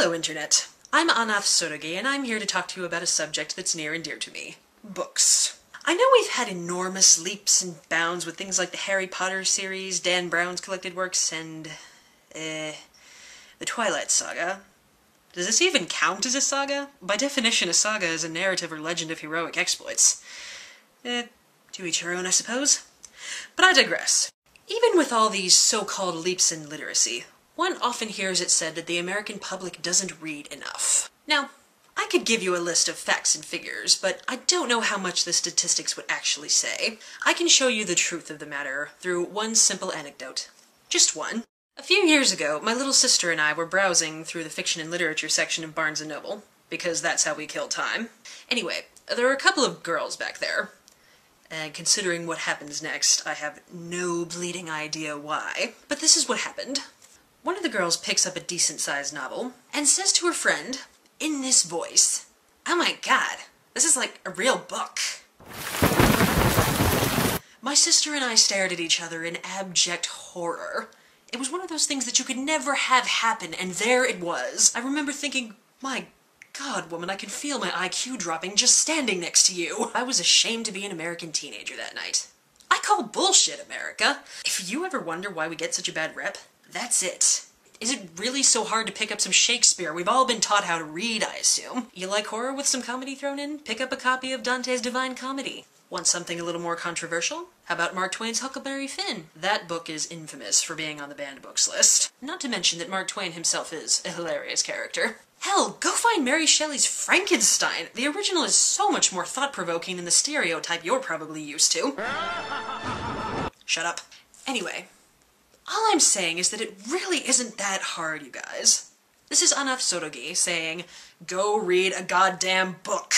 Hello, Internet. I'm Anath Sotogi, and I'm here to talk to you about a subject that's near and dear to me. Books. I know we've had enormous leaps and bounds with things like the Harry Potter series, Dan Brown's collected works, and, the Twilight Saga. Does this even count as a saga? By definition, a saga is a narrative or legend of heroic exploits. To each your own, I suppose. But I digress. Even with all these so-called leaps in literacy, one often hears it said that the American public doesn't read enough. Now, I could give you a list of facts and figures, but I don't know how much the statistics would actually say. I can show you the truth of the matter through one simple anecdote. Just one. A few years ago, my little sister and I were browsing through the fiction and literature section of Barnes & Noble, because that's how we kill time. Anyway, there were a couple of girls back there. And considering what happens next, I have no bleeding idea why. But this is what happened. One of the girls picks up a decent-sized novel and says to her friend, in this voice, "Oh my god, this is like a real book." My sister and I stared at each other in abject horror. It was one of those things that you could never have happen, and there it was. I remember thinking, my God, woman, I can feel my IQ dropping just standing next to you. I was ashamed to be an American teenager that night. I call bullshit, America. If you ever wonder why we get such a bad rep, that's it. Is it really so hard to pick up some Shakespeare? We've all been taught how to read, I assume. You like horror with some comedy thrown in? Pick up a copy of Dante's Divine Comedy. Want something a little more controversial? How about Mark Twain's Huckleberry Finn? That book is infamous for being on the banned books list. Not to mention that Mark Twain himself is a hilarious character. Hell, go find Mary Shelley's Frankenstein! The original is so much more thought-provoking than the stereotype you're probably used to. Shut up. Anyway, all I'm saying is that it really isn't that hard, you guys. This is Anath Sotogi saying, go read a goddamn book.